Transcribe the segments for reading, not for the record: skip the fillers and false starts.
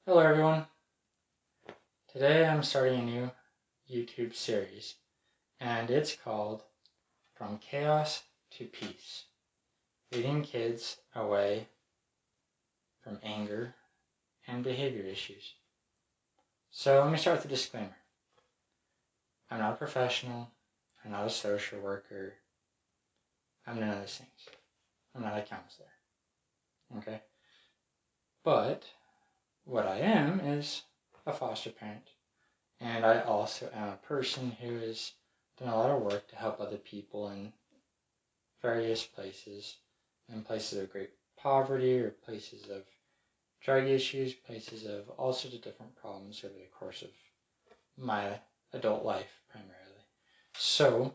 Hello everyone. Today I'm starting a new YouTube series and it's called From Chaos to Peace, leading kids away from anger and behavior issues. So let me start with a disclaimer. I'm not a professional, I'm not a social worker, I'm none of those things. I'm not a counselor, okay? But what I am is a foster parent, and I also am a person who has done a lot of work to help other people in various places, in places of great poverty or places of drug issues, places of all sorts of different problems over the course of my adult life primarily. So,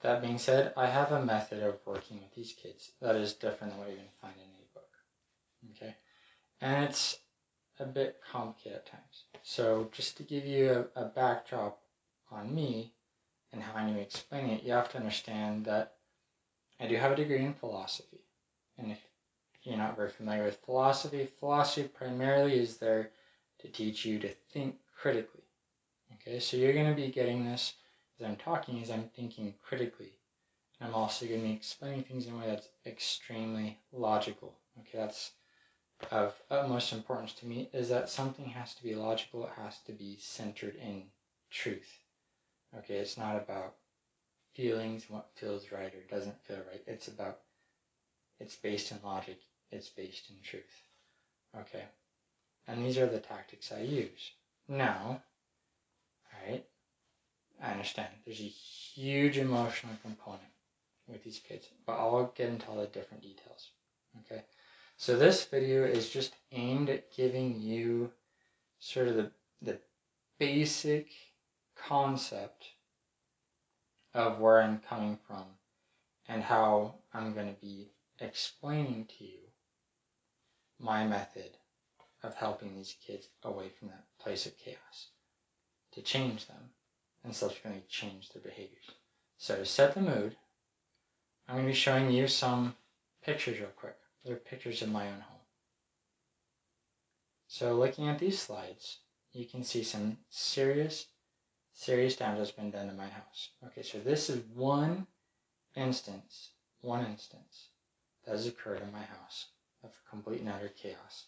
that being said, I have a method of working with these kids that is different than what you're going to find in any book. Okay? And it's a bit complicated at times. So just to give you a backdrop on me and how I'm going to explain it, you have to understand that I do have a degree in philosophy. And if you're not very familiar with philosophy, philosophy primarily is there to teach you to think critically. Okay, so you're going to be getting this as I'm talking, as I'm thinking critically. And I'm also going to be explaining things in a way that's extremely logical. Okay, that's of utmost importance to me, is that something has to be logical, it has to be centered in truth. Okay, it's not about feelings, what feels right or doesn't feel right. It's based in logic, it's based in truth. Okay, and these are the tactics I use. Now, alright, I understand there's a huge emotional component with these kids, but I'll get into all the different details. Okay, so this video is just aimed at giving you sort of the basic concept of where I'm coming from and how I'm going to be explaining to you my method of helping these kids away from that place of chaos to change them and subsequently change their behaviors. So to set the mood, I'm going to be showing you some pictures real quick. They're pictures of my own home. So looking at these slides, you can see some serious damage has been done to my house. Okay, so this is one instance that has occurred in my house of complete and utter chaos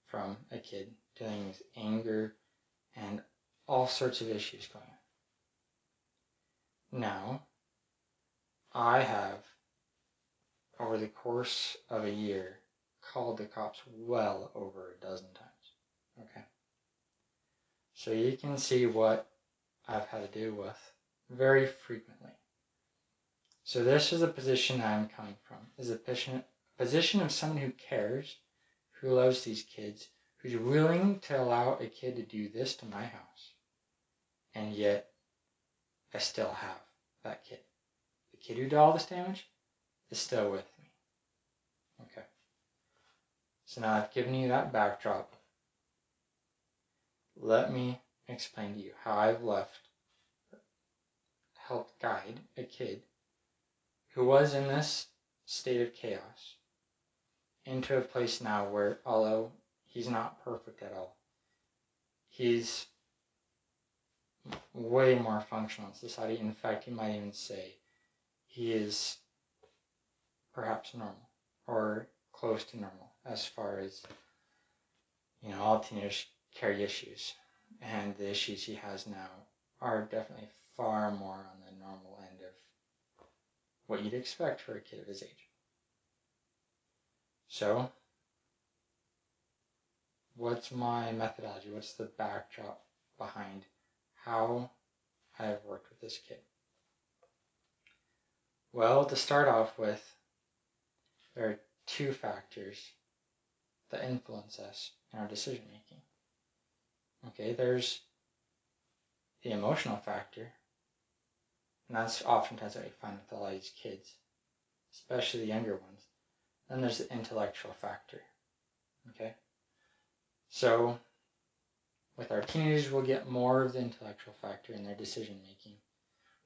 from a kid dealing with anger and all sorts of issues going on. Now, I have, over the course of a year, called the cops well over a dozen times. Okay? So you can see what I've had to deal with very frequently. So this is the position I'm coming from, is a position of someone who cares, who loves these kids, who's willing to allow a kid to do this to my house, and yet I still have that kid. The kid who did all this damage is still with me. Okay. So now I've given you that backdrop. Let me explain to you how I've helped guide a kid who was in this state of chaos into a place now where, although he's not perfect at all, he's way more functional in society. In fact, you might even say he is perhaps normal or close to normal as far as, all teenagers carry issues, and the issues he has now are definitely far more on the normal end of what you'd expect for a kid of his age. So, what's my methodology? What's the backdrop behind how I've worked with this kid? Well, to start off with, there are two factors that influence us in our decision making. Okay, there's the emotional factor, and that's oftentimes what we find with a lot of these kids, especially the younger ones. Then there's the intellectual factor. Okay, so with our teenagers, we'll get more of the intellectual factor in their decision making.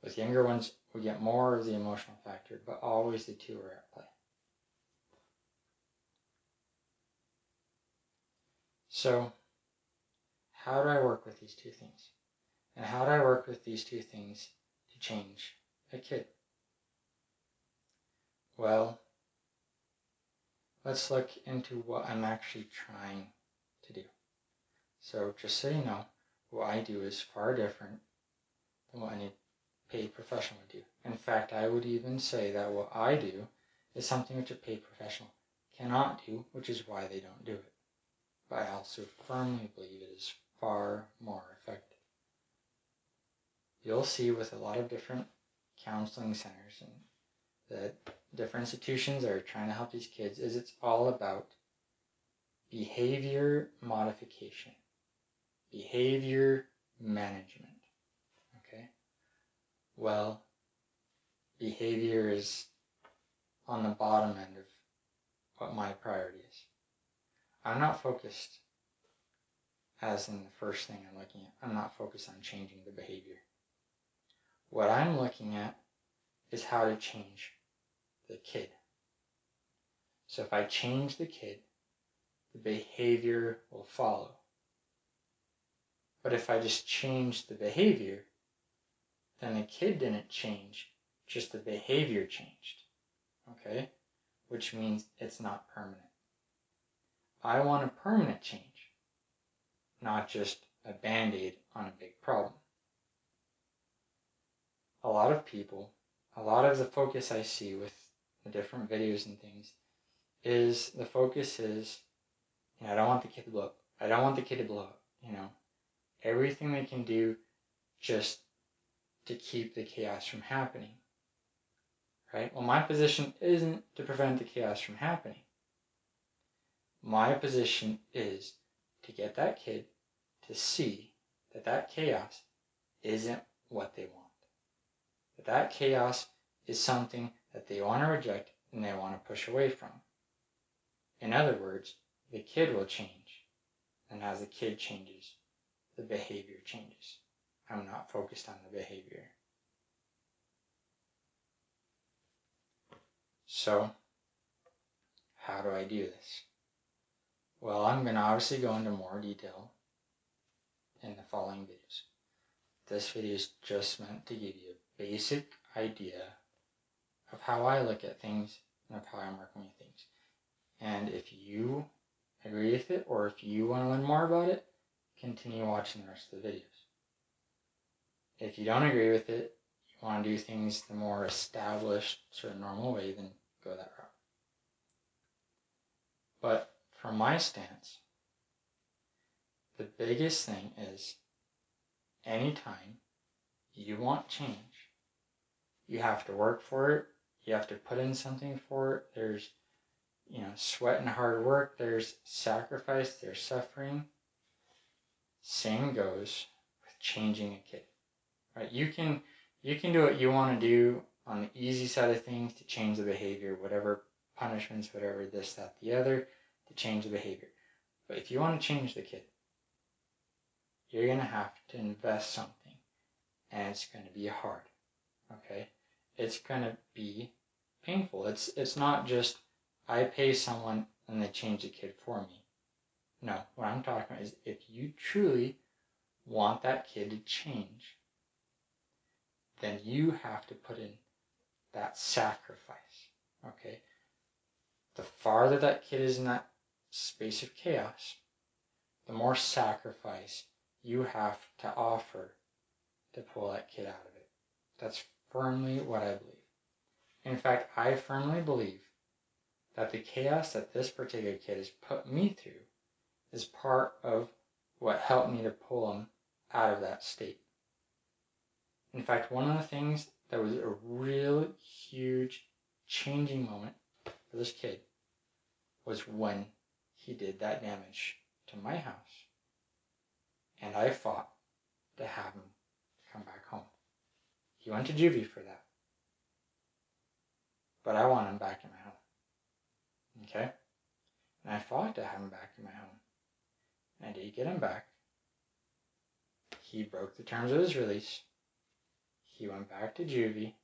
With younger ones, we get more of the emotional factor, but always the two are at play. So, how do I work with these two things? And how do I work with these two things to change a kid? Well, let's look into what I'm actually trying to do. So just so you know, what I do is far different than what any paid professional would do. In fact, I would even say that what I do is something which a paid professional cannot do, which is why they don't do it. But I also firmly believe it is far more effective. You'll see with a lot of different counseling centers and the different institutions that are trying to help these kids is it's all about behavior modification, behavior management. Okay? Well, behavior is on the bottom end of what my priority is. I'm not focused, as in the first thing I'm looking at, I'm not focused on changing the behavior. What I'm looking at is how to change the kid. So if I change the kid, the behavior will follow. But if I just change the behavior, then the kid didn't change, just the behavior changed. Okay? Which means it's not permanent. I want a permanent change, not just a band-aid on a big problem. A lot of people, a lot of the focus I see with the different videos and things is the focus is, I don't want the kid to blow up. I don't want the kid to blow up, Everything they can do just to keep the chaos from happening. Right? Well, my position isn't to prevent the chaos from happening. My position is to get that kid to see that that chaos isn't what they want. That chaos is something that they want to reject and they want to push away from. In other words, the kid will change. And as the kid changes, the behavior changes. I'm not focused on the behavior. So, how do I do this? Well, I'm going to obviously go into more detail in the following videos. This video is just meant to give you a basic idea of how I look at things and of how I'm working with things. And if you agree with it, or if you want to learn more about it, continue watching the rest of the videos. If you don't agree with it, you want to do things the more established, sort of normal way, then go that route. But from my stance, the biggest thing is anytime you want change, you have to work for it, you have to put in something for it. There's sweat and hard work, there's sacrifice, there's suffering. Same goes with changing a kid. Right? You can do what you want to do on the easy side of things to change the behavior, whatever punishments, whatever this, that, the other, to change the behavior. But if you want to change the kid, you're going to have to invest something. And it's going to be hard. Okay? It's going to be painful. It's not just I pay someone and they change the kid for me. No, what I'm talking about is if you truly want that kid to change, then you have to put in that sacrifice. Okay? The farther that kid is in that space of chaos, the more sacrifice you have to offer to pull that kid out of it. That's firmly what I believe. In fact, I firmly believe that the chaos that this particular kid has put me through is part of what helped me to pull him out of that state. In fact, one of the things that was a real huge changing moment for this kid was when he did that damage to my house. And I fought to have him come back home. He went to juvie for that. But I want him back in my home. Okay? And I fought to have him back in my home. And I did get him back. He broke the terms of his release. He went back to juvie.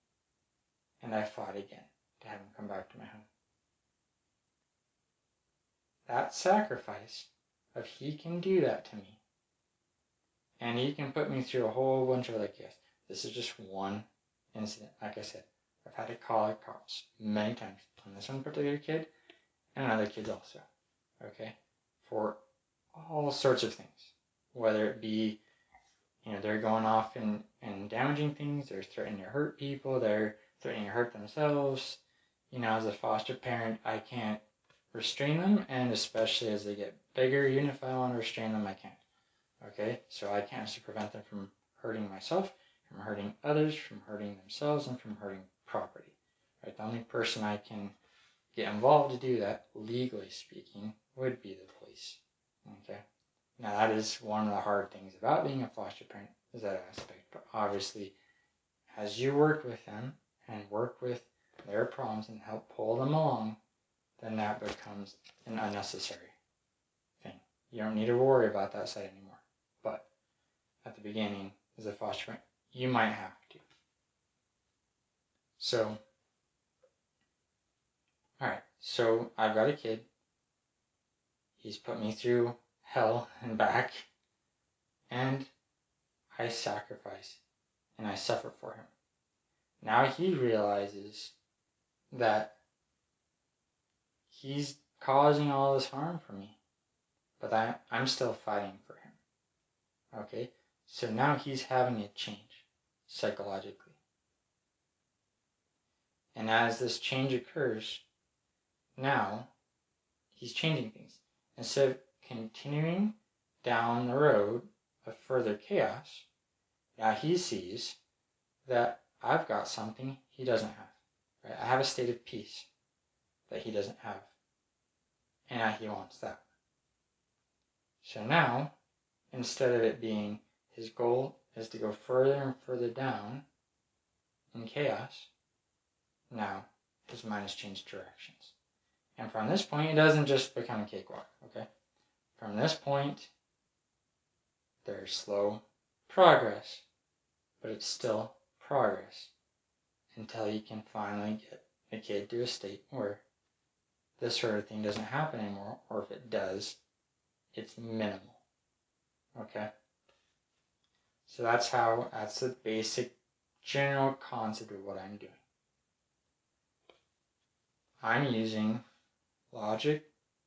And I fought again to have him come back to my home. That sacrifice of he can do that to me. And he can put me through a whole bunch of other chaos. This is just one incident. Like I said, I've had to call the cops many times on this one particular kid and other kids also. Okay? For all sorts of things. Whether it be, they're going off and damaging things, they're threatening to hurt people, they're threatening to hurt themselves. As a foster parent, I can't restrain them, and especially as they get bigger, even if I want to restrain them, I can't. Okay? So I can't just prevent them from hurting myself, from hurting others, from hurting themselves, and from hurting property. Right? The only person I can get involved to do that, legally speaking, would be the police. Okay? Now that is one of the hard things about being a foster parent, is that aspect. But obviously, as you work with them and work with their problems and help pull them along, then that becomes an unnecessary thing. You don't need to worry about that side anymore. But at the beginning, as a foster parent, you might have to. So, alright, so I've got a kid. He's put me through hell and back, and I sacrifice and I suffer for him. Now he realizes that he's causing all this harm for me, but I'm still fighting for him. Okay? So now he's having a change psychologically. And as this change occurs, now he's changing things. Instead of continuing down the road of further chaos, now he sees that I've got something he doesn't have. Right? I have a state of peace that he doesn't have. And he wants that. So now, instead of it being his goal is to go further and further down in chaos, now his mind has changed directions. And from this point, it doesn't just become a cakewalk, okay? From this point, there's slow progress, but it's still progress until you can finally get the kid to a state where this sort of thing doesn't happen anymore, or if it does, it's minimal, okay? So that's the basic general concept of what I'm doing. I'm using logic,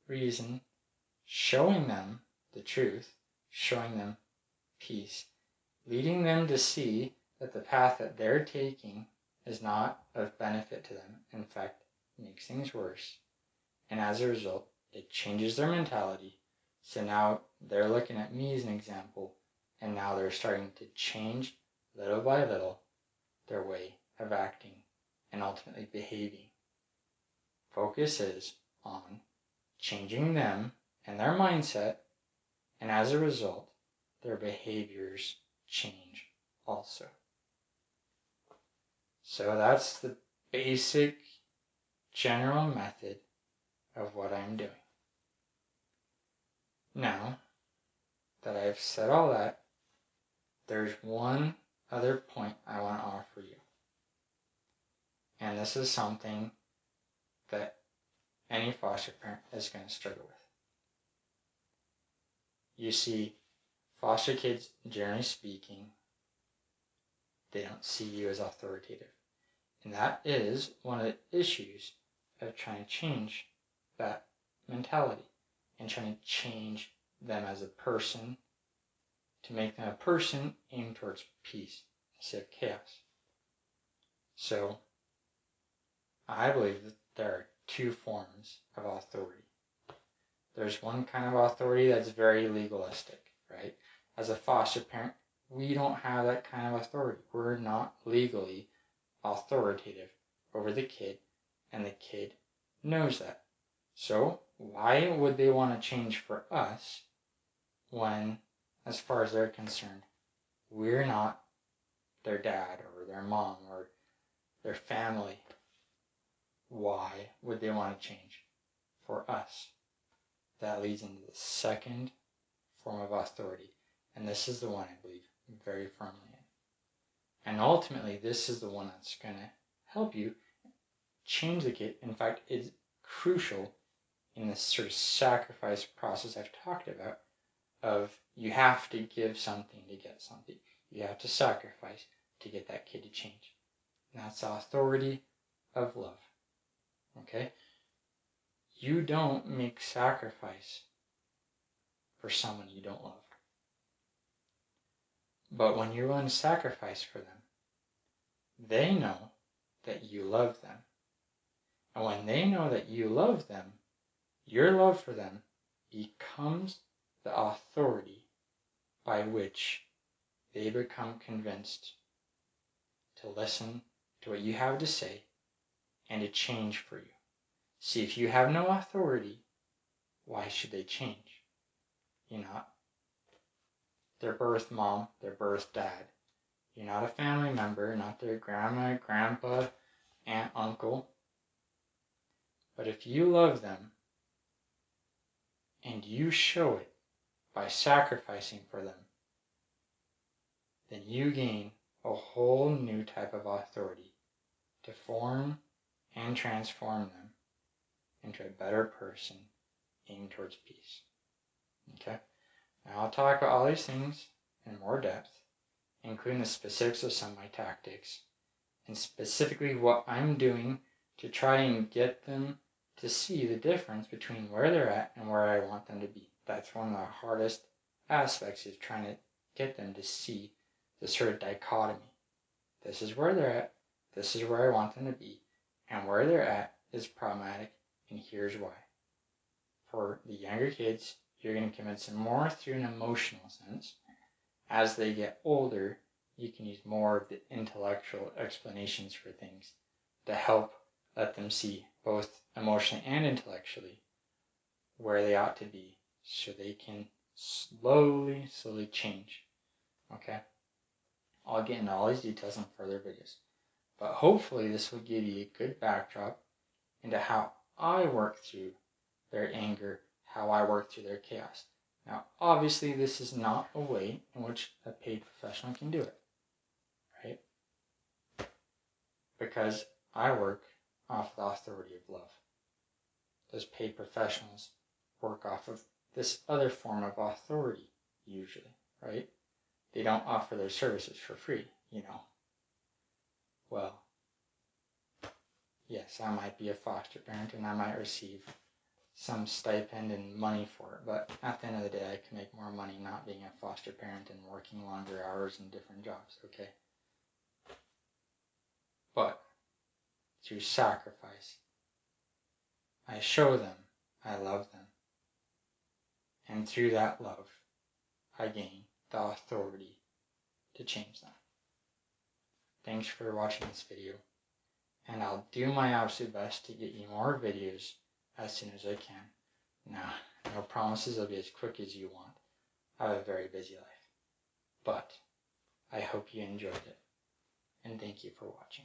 reason, showing them the truth, showing them peace, leading them to see that the path that they're taking is not of benefit to them. In fact, makes things worse. And as a result, it changes their mentality. So now they're looking at me as an example, and now they're starting to change little by little their way of acting and ultimately behaving. Focus is on changing them and their mindset, and as a result, their behaviors change also. So that's the basic general method of what I'm doing. Now that I've said all that, there's one other point I want to offer you. And this is something that any foster parent is going to struggle with. You see, foster kids, generally speaking, they don't see you as authoritative. And that is one of the issues of trying to change that mentality and trying to change them as a person to make them a person aimed towards peace instead of chaos. So, I believe that there are two forms of authority. There's one kind of authority that's very legalistic, right? As a foster parent, we don't have that kind of authority. We're not legally authoritative over the kid, and the kid knows that. So, why would they want to change for us when, as far as they're concerned, we're not their dad or their mom or their family? Why would they want to change for us? That leads into the second form of authority. And this is the one I believe very firmly in. And ultimately, this is the one that's going to help you change the kid. In fact, it's crucial in this sort of sacrifice process I've talked about, of you have to give something to get something. You have to sacrifice to get that kid to change. And that's the authority of love. Okay? You don't make sacrifice for someone you don't love. But when you're willing to sacrifice for them, they know that you love them. And when they know that you love them, your love for them becomes the authority by which they become convinced to listen to what you have to say and to change for you. See, if you have no authority, why should they change? You're not their birth mom, their birth dad. You're not a family member, not their grandma, grandpa, aunt, uncle. But if you love them and you show it by sacrificing for them, then you gain a whole new type of authority to form and transform them into a better person aimed towards peace. Okay? Now I'll talk about all these things in more depth, including the specifics of some of my tactics, and specifically what I'm doing to try and get them to see the difference between where they're at and where I want them to be. That's one of the hardest aspects, is trying to get them to see the sort of dichotomy. This is where they're at, this is where I want them to be, and where they're at is problematic, and here's why. For the younger kids, you're going to convince them more through an emotional sense. As they get older, you can use more of the intellectual explanations for things to help let them see, both emotionally and intellectually, where they ought to be, so they can slowly change. Okay? I'll get into all these details in further videos. But hopefully this will give you a good backdrop into how I work through their anger, how I work through their chaos. Now, obviously, this is not a way in which a paid professional can do it, right? Because I work off the authority of love. Those paid professionals work off of this other form of authority, usually, right? They don't offer their services for free, you know. Well, yes, I might be a foster parent and I might receive some stipend and money for it, but at the end of the day, I can make more money not being a foster parent and working longer hours in different jobs, okay? But through sacrifice, I show them I love them, and through that love, I gain the authority to change them. Thanks for watching this video, and I'll do my absolute best to get you more videos as soon as I can. Now, no promises it'll be as quick as you want. I have a very busy life. But I hope you enjoyed it, and thank you for watching.